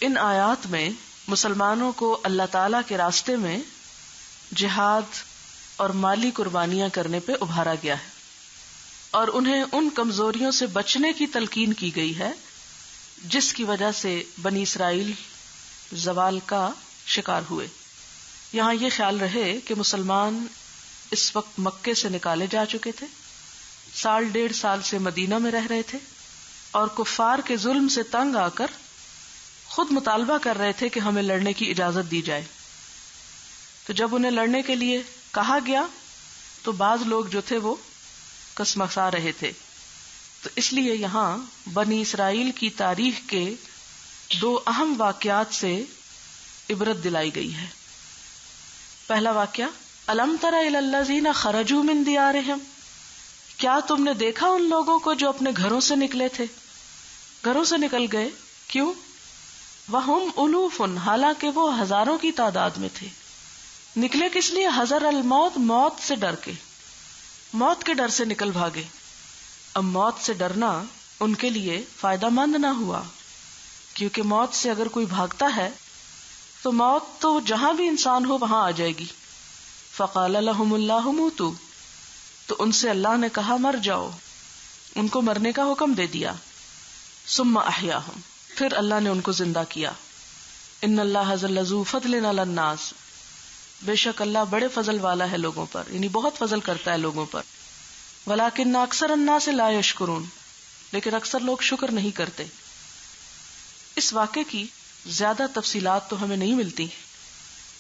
ان آیات میں مسلمانوں کو اللہ تعالی کے راستے میں جہاد اور مالی قربانیاں کرنے پہ ابھارا گیا ہے، اور انہیں ان کمزوریوں سے بچنے کی تلقین کی گئی ہے جس کی وجہ سے بنی اسرائیل زوال کا شکار ہوئے۔ یہاں یہ خیال رہے کہ مسلمان اس وقت مکے سے نکالے جا چکے تھے، 1.5 سال سے مدینہ میں رہ رہے تھے، اور کفار کے ظلم سے تنگ آ کر خود مطالبہ کر رہے تھے کہ ہمیں لڑنے کی اجازت دی جائے۔ تو جب انہیں لڑنے کے لیے کہا گیا تو بعض لوگ جو تھے وہ کسمسا رہے تھے۔ تو اس لیے یہاں بنی اسرائیل کی تاریخ کے 2 اہم واقعات سے عبرت دلائی گئی ہے۔ پہلا واقعہ، الم تر الی الذین خرجوا من دیارہم، کیا تم نے دیکھا ان لوگوں کو جو اپنے گھروں سے نکلے تھے، گھروں سے نکل گئے، کیوں؟ وہم الوف، حالانکہ وہ ہزاروں کی تعداد میں تھے۔ نکلے کس لیے؟ حذر الموت، موت سے ڈر کے، موت کے ڈر سے نکل بھاگے۔ اب موت سے ڈرنا ان کے لیے فائدہ مند نہ ہوا، کیونکہ موت سے اگر کوئی بھاگتا ہے تو موت تو جہاں بھی انسان ہو وہاں آ جائے گی۔ فقال لهم اللہ موتوا، تو ان سے اللہ نے کہا مر جاؤ، ان کو مرنے کا حکم دے دیا۔ ثم احیاہم، پھر اللہ نے ان کو زندہ کیا۔ ان اللہ ذو فضل علی الناس، بے شک اللہ بڑے فضل والا ہے لوگوں پر، یعنی بہت فضل کرتا ہے لوگوں پر۔ ولکن اکثر الناس لا یشکرون، لیکن اکثر لوگ شکر نہیں کرتے۔ اس واقعے کی زیادہ تفصیلات تو ہمیں نہیں ملتی،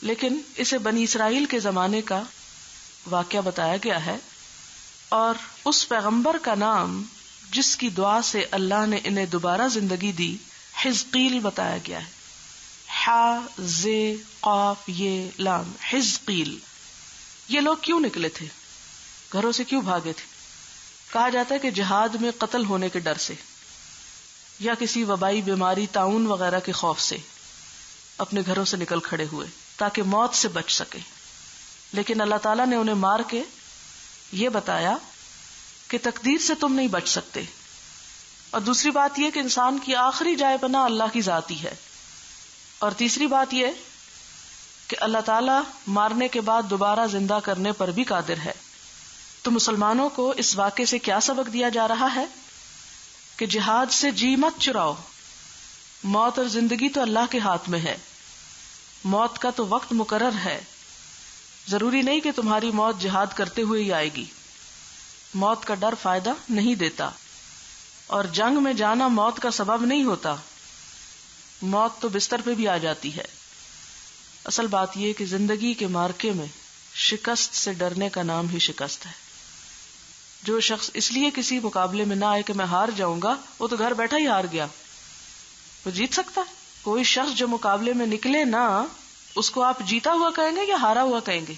لیکن اسے بنی اسرائیل کے زمانے کا واقعہ بتایا گیا ہے، اور اس پیغمبر کا نام جس کی دعا سے اللہ نے انہیں دوبارہ زندگی دی، حزقیل بتایا گیا ہے۔ ح ز قاف یہ لام، حزقیل۔ یہ لوگ کیوں نکلے تھے؟ گھروں سے کیوں بھاگے تھے؟ کہا جاتا ہے کہ جہاد میں قتل ہونے کے ڈر سے، یا کسی وبائی بیماری، طاعون وغیرہ کے خوف سے اپنے گھروں سے نکل کھڑے ہوئے تاکہ موت سے بچ سکے۔ لیکن اللہ تعالیٰ نے انہیں مار کے یہ بتایا کہ تقدیر سے تم نہیں بچ سکتے۔ اور دوسری بات یہ کہ انسان کی آخری جائے پناہ اللہ کی ذات ہی ہے۔ اور تیسری بات یہ کہ اللہ تعالیٰ مارنے کے بعد دوبارہ زندہ کرنے پر بھی قادر ہے۔ تو مسلمانوں کو اس واقعے سے کیا سبق دیا جا رہا ہے؟ کہ جہاد سے جی مت چراؤ، موت اور زندگی تو اللہ کے ہاتھ میں ہے، موت کا تو وقت مقرر ہے، ضروری نہیں کہ تمہاری موت جہاد کرتے ہوئے ہی آئے گی۔ موت کا ڈر فائدہ نہیں دیتا، اور جنگ میں جانا موت کا سبب نہیں ہوتا، موت تو بستر پہ بھی آ جاتی ہے۔ اصل بات یہ کہ زندگی کے مارکے میں شکست سے ڈرنے کا نام ہی شکست ہے۔ جو شخص اس لیے کسی مقابلے میں نہ آئے کہ میں ہار جاؤں گا، وہ تو گھر بیٹھا ہی ہار گیا، وہ جیت سکتا ہے؟ کوئی شخص جو مقابلے میں نکلے نہ، اس کو آپ جیتا ہوا کہیں گے یا ہارا ہوا کہیں گے؟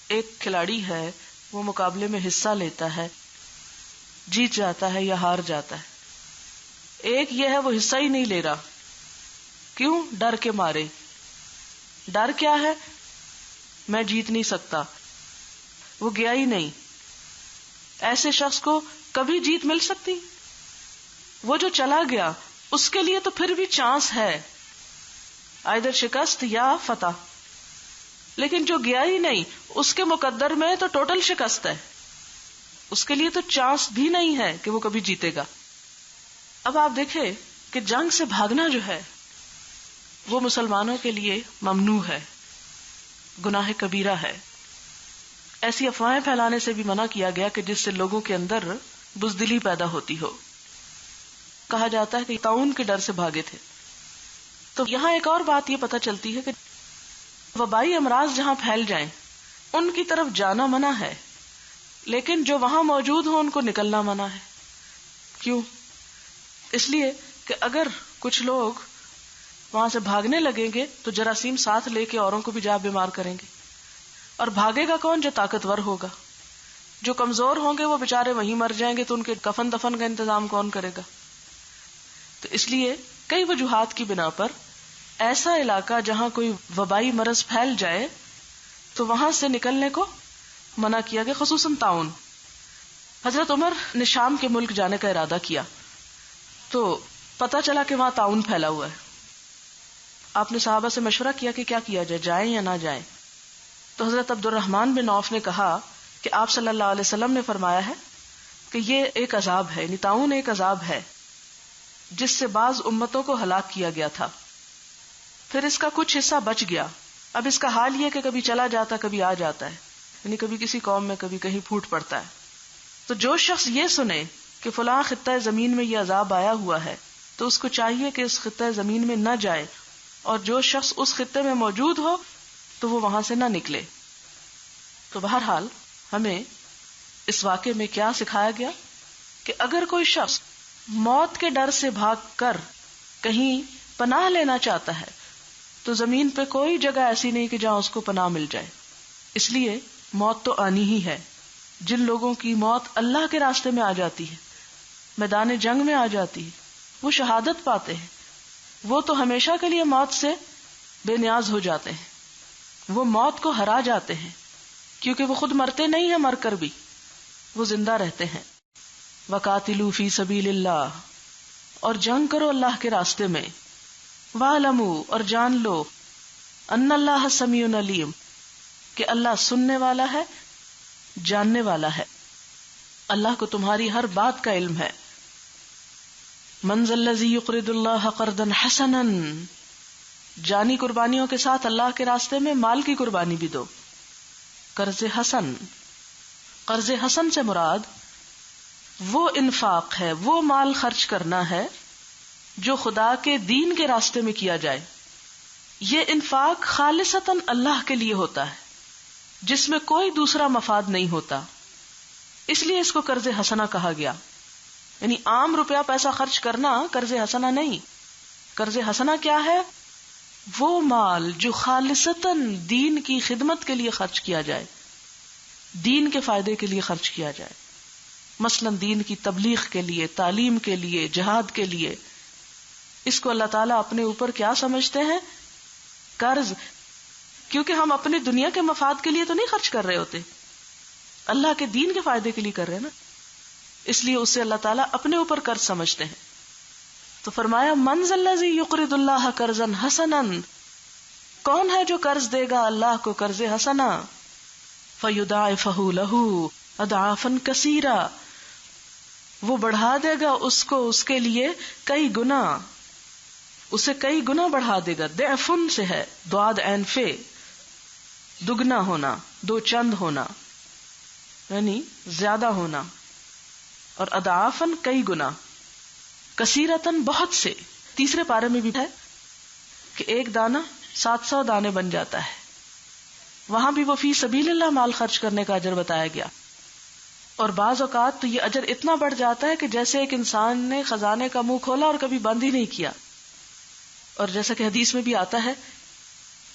ایک کھلاڑی ہے، وہ مقابلے میں حصہ لیتا ہے، جیت جاتا ہے یا ہار جاتا ہے۔ ایک یہ ہے وہ حصہ ہی نہیں لے رہا، کیوں؟ ڈر کے مارے۔ ڈر کیا ہے؟ میں جیت نہیں سکتا، وہ گیا ہی نہیں۔ ایسے شخص کو کبھی جیت مل سکتی؟ وہ جو چلا گیا اس کے لیے تو پھر بھی چانس ہے، آئیدر شکست یا فتح، لیکن جو گیا ہی نہیں اس کے مقدر میں تو ٹوٹل شکست ہے، اس کے لیے تو چانس بھی نہیں ہے کہ وہ کبھی جیتے گا۔ اب آپ دیکھیں کہ جنگ سے بھاگنا جو ہے وہ مسلمانوں کے لیے ممنوع ہے، گناہ کبیرہ ہے۔ ایسی افواہیں پھیلانے سے بھی منع کیا گیا کہ جس سے لوگوں کے اندر بزدلی پیدا ہوتی ہو۔ کہا جاتا ہے کہ طاعون کے ڈر سے بھاگے تھے۔ تو یہاں ایک اور بات یہ پتہ چلتی ہے کہ وبائی امراض جہاں پھیل جائیں ان کی طرف جانا منع ہے، لیکن جو وہاں موجود ہوں ان کو نکلنا منع ہے۔ کیوں؟ اس لیے کہ اگر کچھ لوگ وہاں سے بھاگنے لگیں گے تو جراثیم ساتھ لے کے اوروں کو بھی جا بیمار کریں گے، اور بھاگے گا کون؟ جو طاقتور ہوگا۔ جو کمزور ہوں گے وہ بےچارے وہیں مر جائیں گے، تو ان کے کفن دفن کا انتظام کون کرے گا؟ تو اس لیے کئی وجوہات کی بنا پر ایسا علاقہ جہاں کوئی وبائی مرض پھیل جائے تو وہاں سے نکلنے کو منع کیا گیا، خصوصاً طاعون۔ حضرت عمر نے شام کے ملک جانے کا ارادہ کیا تو پتہ چلا کہ وہاں طاعون پھیلا ہوا ہے، آپ نے صحابہ سے مشورہ کیا کہ کیا کیا جائے، جائیں یا نہ جائیں؟ تو حضرت عبد الرحمن بن عوف نے کہا کہ آپ صلی اللہ علیہ وسلم نے فرمایا ہے کہ یہ ایک عذاب ہے، یعنی طاعون ایک عذاب ہے جس سے بعض امتوں کو ہلاک کیا گیا تھا، پھر اس کا کچھ حصہ بچ گیا، اب اس کا حال یہ کہ کبھی چلا جاتا کبھی آ جاتا ہے، یعنی کبھی کسی قوم میں کبھی کہیں پھوٹ پڑتا ہے۔ تو جو شخص یہ سنے کہ فلاں خطہ زمین میں یہ عذاب آیا ہوا ہے تو اس کو چاہیے کہ اس خطہ زمین میں نہ جائے، اور جو شخص اس خطے میں موجود ہو تو وہ وہاں سے نہ نکلے۔ تو بہرحال ہمیں اس واقعے میں کیا سکھایا گیا کہ اگر کوئی شخص موت کے ڈر سے بھاگ کر کہیں پناہ لینا چاہتا ہے تو زمین پہ کوئی جگہ ایسی نہیں کہ جہاں اس کو پناہ مل جائے، اس لیے موت تو آنی ہی ہے۔ جن لوگوں کی موت اللہ کے راستے میں آ جاتی ہے، میدان جنگ میں آ جاتی ہے، وہ شہادت پاتے ہیں، وہ تو ہمیشہ کے لیے موت سے بے نیاز ہو جاتے ہیں، وہ موت کو ہرا جاتے ہیں، کیونکہ وہ خود مرتے نہیں ہیں، مر کر بھی وہ زندہ رہتے ہیں۔ وَقَاتِلُوا فِي سَبِيلِ اللَّهِ، اور جنگ کرو اللہ کے راستے میں، وَاعْلَمُوا، اور جان لو، أَنَّ اللَّهَ سَمِيعٌ عَلِيمٌ، کہ اللہ سننے والا ہے، جاننے والا ہے، اللہ کو تمہاری ہر بات کا علم ہے۔ مَنْ ذَا الَّذِي يُقْرِضُ اللَّهَ قَرْضًا حَسَنًا، جانی قربانیوں کے ساتھ اللہ کے راستے میں مال کی قربانی بھی دو۔ قرض حسن، قرض حسن سے مراد وہ انفاق ہے، وہ مال خرچ کرنا ہے جو خدا کے دین کے راستے میں کیا جائے۔ یہ انفاق خالصتاً اللہ کے لیے ہوتا ہے، جس میں کوئی دوسرا مفاد نہیں ہوتا، اس لیے اس کو قرض حسنہ کہا گیا۔ یعنی عام روپیہ پیسہ خرچ کرنا قرض حسنہ نہیں۔ قرض حسنہ کیا ہے؟ وہ مال جو خالصتاً دین کی خدمت کے لیے خرچ کیا جائے، دین کے فائدے کے لیے خرچ کیا جائے، مثلا دین کی تبلیغ کے لیے، تعلیم کے لیے، جہاد کے لیے۔ اس کو اللہ تعالیٰ اپنے اوپر کیا سمجھتے ہیں؟ قرض، کیونکہ ہم اپنی دنیا کے مفاد کے لیے تو نہیں خرچ کر رہے ہوتے، اللہ کے دین کے فائدے کے لیے کر رہے ہیں نا، اس لیے اسے اللہ تعالیٰ اپنے اوپر قرض سمجھتے ہیں۔ تو فرمایا مَنْ ذَا الَّذِي يُقْرِضُ اللَّهَ قَرْضًا حَسَنًا، کون ہے جو قرض دے گا اللہ کو قرض حسنہ، فَيُضَاعِفَهُ لَهُ أَضْعَافًا كَثِيرًا، وہ بڑھا دے گا اس کو، اس کے لیے کئی گنا، اسے کئی گنا بڑھا دے گا۔ ضعفن سے ہے، ضاد عین فے، دگنا ہونا، دو چند ہونا، یعنی زیادہ ہونا، اور اضعافن کئی گنا، کثیرتن بہت سے۔ تیسرے پارے میں بھی ہے کہ ایک دانہ 700 دانے بن جاتا ہے، وہاں بھی وہ فی سبیل اللہ مال خرچ کرنے کا اجر بتایا گیا۔ اور بعض اوقات تو یہ اجر اتنا بڑھ جاتا ہے کہ جیسے ایک انسان نے خزانے کا منہ کھولا اور کبھی بند ہی نہیں کیا۔ اور جیسا کہ حدیث میں بھی آتا ہے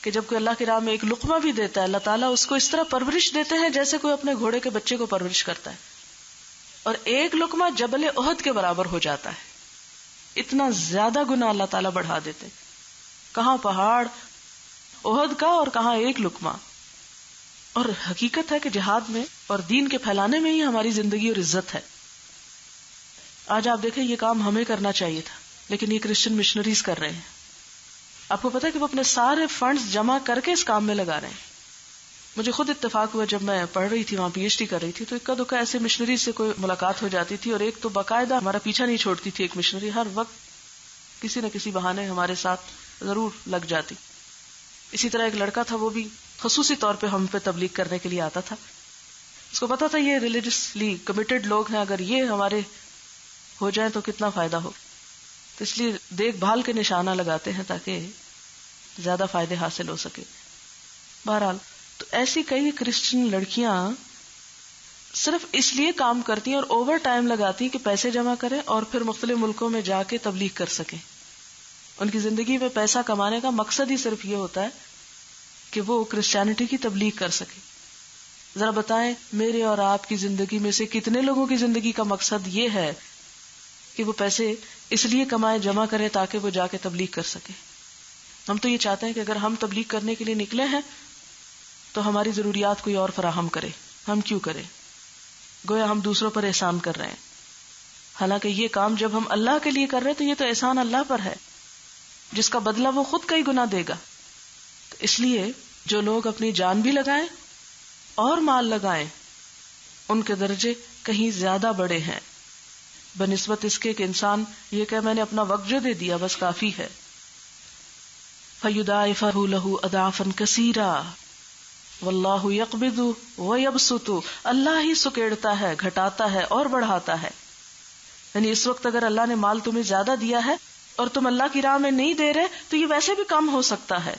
کہ جب کوئی اللہ کی راہ میں ایک لقمہ بھی دیتا ہے، اللہ تعالیٰ اس کو اس طرح پرورش دیتے ہیں جیسے کوئی اپنے گھوڑے کے بچے کو پرورش کرتا ہے، اور ایک لقمہ جبل احد کے برابر ہو جاتا ہے۔ اتنا زیادہ گناہ اللہ تعالیٰ بڑھا دیتے، کہاں پہاڑ احد کا اور کہاں ایک لقمہ۔ اور حقیقت ہے کہ جہاد میں اور دین کے پھیلانے میں ہی ہماری زندگی اور عزت ہے۔ آج آپ دیکھیں یہ کام ہمیں کرنا چاہیے تھا، لیکن یہ کرسچن مشنریز کر رہے ہیں۔ آپ کو پتا ہے کہ وہ اپنے سارے فنڈز جمع کر کے اس کام میں لگا رہے ہیں۔ مجھے خود اتفاق ہوا جب میں پڑھ رہی تھی، وہاں پی ایچ ڈی کر رہی تھی، تو اکا دکا ایسے مشنری سے کوئی ملاقات ہو جاتی تھی، اور ایک تو باقاعدہ ہمارا پیچھا نہیں چھوڑتی تھی، ایک مشنری ہر وقت کسی نہ کسی بہانے ہمارے ساتھ ضرور لگ جاتی۔ اسی طرح ایک لڑکا تھا، وہ بھی خصوصی طور پہ ہم پہ تبلیغ کرنے کے لیے آتا تھا۔ اس کو پتا تھا یہ ریلیجسلی کمیٹڈ لوگ ہیں، اگر یہ ہمارے ہو جائیں تو کتنا فائدہ ہو، تو اس لیے دیکھ بھال کے نشانہ لگاتے ہیں تاکہ زیادہ فائدے حاصل ہو سکے۔ بہرحال تو ایسی کئی کرسچن لڑکیاں صرف اس لیے کام کرتی ہیں اور اوور ٹائم لگاتی ہیں کہ پیسے جمع کریں اور پھر مختلف ملکوں میں جا کے تبلیغ کر سکیں۔ ان کی زندگی میں پیسہ کمانے کا مقصد ہی صرف یہ ہوتا ہے کہ وہ کرسچینٹی کی تبلیغ کر سکے۔ ذرا بتائیں میرے اور آپ کی زندگی میں سے کتنے لوگوں کی زندگی کا مقصد یہ ہے کہ وہ پیسے اس لیے کمائے، جمع کرے تاکہ وہ جا کے تبلیغ کر سکے۔ ہم تو یہ چاہتے ہیں کہ اگر ہم تبلیغ کرنے کے لیے نکلے ہیں تو ہماری ضروریات کوئی اور فراہم کرے، ہم کیوں کریں؟ گویا ہم دوسروں پر احسان کر رہے ہیں، حالانکہ یہ کام جب ہم اللہ کے لیے کر رہے ہیں تو یہ تو احسان اللہ پر ہے۔ جس کا بدلہ وہ خود کئی گنا دے گا. تو اس لیے جو لوگ اپنی جان بھی لگائیں اور مال لگائیں ان کے درجے کہیں زیادہ بڑے ہیں بنسبت اس کے کہ انسان یہ کہ میں نے اپنا وقت جو دے دیا بس کافی ہے. فَيُضَاعِفَهُ لَهُ أَضْعَافًا كَثِيرًا وَاللَّهُ يَقْبِضُ وَيَبْسُطُ. اللہ ہی سکیڑتا ہے، گھٹاتا ہے اور بڑھاتا ہے. یعنی اس وقت اگر اللہ نے مال تمہیں زیادہ دیا ہے اور تم اللہ کی راہ میں نہیں دے رہے تو یہ ویسے بھی کم ہو سکتا ہے،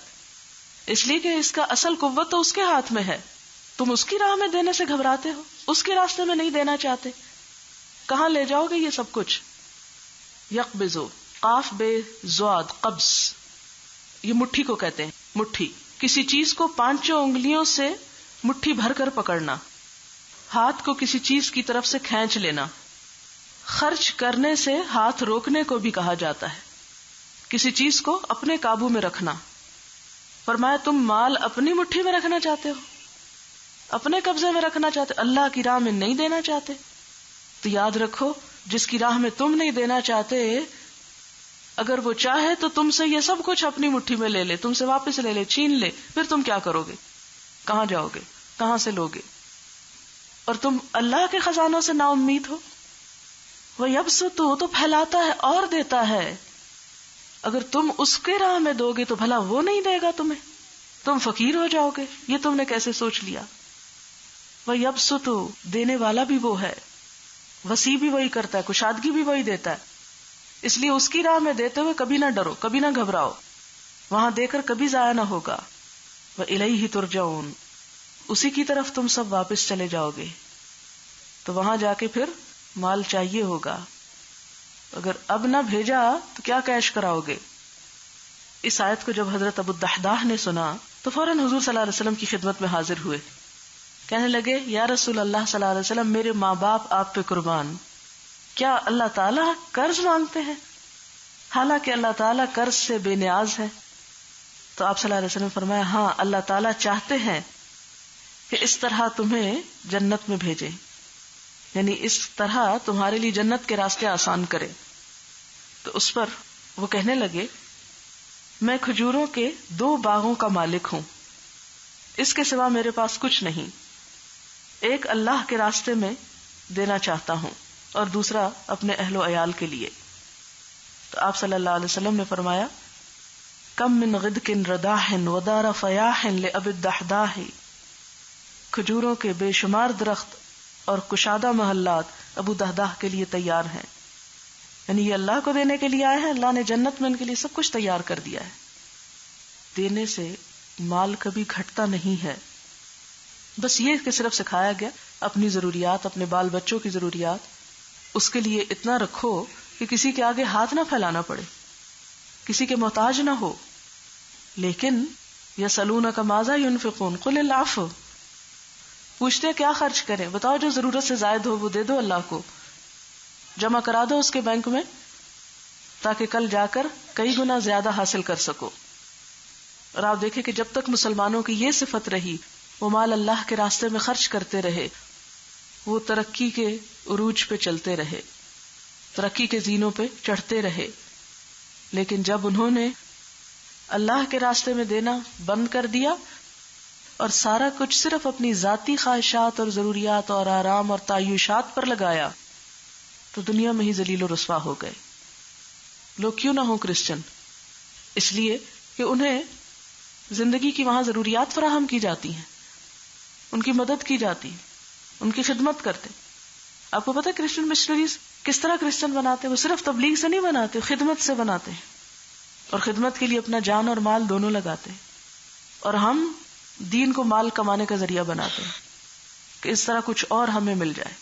اس لیے کہ اس کا اصل قوت تو اس کے ہاتھ میں ہے. تم اس کی راہ میں دینے سے گھبراتے ہو، اس کے راستے میں نہیں دینا چاہتے. کہاں لے جاؤ گے یہ سب کچھ؟ یقبضو، قاف بے زواد، قبض، یہ مٹھی کو کہتے ہیں. مٹھی کسی چیز کو پانچوں انگلیوں سے مٹھی بھر کر پکڑنا، ہاتھ کو کسی چیز کی طرف سے کھینچ لینا. خرچ کرنے سے ہاتھ روکنے کو بھی کہا جاتا ہے، کسی چیز کو اپنے قابو میں رکھنا. فرمایا تم مال اپنی مٹھی میں رکھنا چاہتے ہو، اپنے قبضے میں رکھنا چاہتے ہو، اللہ کی راہ میں نہیں دینا چاہتے. تو یاد رکھو جس کی راہ میں تم نہیں دینا چاہتے اگر وہ چاہے تو تم سے یہ سب کچھ اپنی مٹھی میں لے لے، تم سے واپس لے لے، چھین لے، پھر تم کیا کرو گے؟ کہاں جاؤ گے؟ کہاں سے لوگے؟ اور تم اللہ کے خزانوں سے نا امید ہو. وہ یبسط تو پھیلاتا ہے اور دیتا ہے. اگر تم اس کے راہ میں دو گے تو بھلا وہ نہیں دے گا تمہیں، تم فقیر ہو جاؤ گے. یہ تم نے کیسے سوچ لیا؟ وہ یبسط، دینے والا بھی وہ ہے، وسیع بھی وہی کرتا ہے، کشادگی بھی وہی دیتا ہے. اس لیے اس کی راہ میں دیتے ہوئے کبھی نہ ڈرو، کبھی نہ گھبراؤ، وہاں دے کر کبھی ضائع نہ ہوگا. وَإِلَيْهِ تُرْجَعُونَ، اسی کی طرف تم سب واپس چلے جاؤ گے. تو وہاں جا کے پھر مال چاہیے ہوگا. اگر اب نہ بھیجا تو کیا کیش کراؤ گے؟ اس آیت کو جب حضرت ابو الدحداح نے سنا تو فوراً حضور صلی اللہ علیہ وسلم کی خدمت میں حاضر ہوئے. کہنے لگے یا رسول اللہ صلی اللہ علیہ وسلم، میرے ماں باپ آپ پہ قربان، کیا اللہ تعالیٰ قرض مانگتے ہیں؟ حالانکہ اللہ تعالیٰ قرض سے بے نیاز ہے. تو آپ صلی اللہ علیہ وسلم نے فرمایا ہاں، اللہ تعالیٰ چاہتے ہیں کہ اس طرح تمہیں جنت میں بھیجے، یعنی اس طرح تمہارے لیے جنت کے راستے آسان کرے. تو اس پر وہ کہنے لگے میں کھجوروں کے 2 باغوں کا مالک ہوں، اس کے سوا میرے پاس کچھ نہیں. ایک اللہ کے راستے میں دینا چاہتا ہوں اور دوسرا اپنے اہل و عیال کے لیے. تو آپ صلی اللہ علیہ وسلم نے فرمایا کم من غدق رداح ودار فیاح لأبی الدحداح، کھجوروں کے بے شمار درخت اور کشادہ محلات ابو دحداح کے لیے تیار ہیں. یعنی یہ اللہ کو دینے کے لیے آئے ہیں، اللہ نے جنت میں ان کے لیے سب کچھ تیار کر دیا ہے. دینے سے مال کبھی گھٹتا نہیں ہے. بس یہ کہ صرف سکھایا گیا اپنی ضروریات، اپنے بال بچوں کی ضروریات، اس کے لیے اتنا رکھو کہ کسی کے آگے ہاتھ نہ پھیلانا پڑے، کسی کے محتاج نہ ہو. لیکن یسألونک ماذا ينفقون قل العفو، پوچھتے ہیں کیا خرچ کریں، بتاؤ جو ضرورت سے زائد ہو وہ دے دو، اللہ کو جمع کرا دو اس کے بینک میں، تاکہ کل جا کر کئی گنا زیادہ حاصل کر سکو. اور آپ دیکھیں کہ جب تک مسلمانوں کی یہ صفت رہی، وہ مال اللہ کے راستے میں خرچ کرتے رہے، وہ ترقی کے عروج پہ چلتے رہے، ترقی کے زینوں پہ چڑھتے رہے. لیکن جب انہوں نے اللہ کے راستے میں دینا بند کر دیا اور سارا کچھ صرف اپنی ذاتی خواہشات اور ضروریات اور آرام اور تعیشات پر لگایا تو دنیا میں ہی ذلیل و رسوا ہو گئے. لوگ کیوں نہ ہوں کرسچن؟ اس لیے کہ انہیں زندگی کی وہاں ضروریات فراہم کی جاتی ہیں، ان کی مدد کی جاتی، ان کی خدمت کرتے. آپ کو پتہ ہے کرسچن مشنریز کس طرح کرسچن بناتے ہیں؟ وہ صرف تبلیغ سے نہیں بناتے، خدمت سے بناتے ہیں، اور خدمت کے لیے اپنا جان اور مال دونوں لگاتے ہیں. اور ہم دین کو مال کمانے کا ذریعہ بناتے ہیں کہ اس طرح کچھ اور ہمیں مل جائے.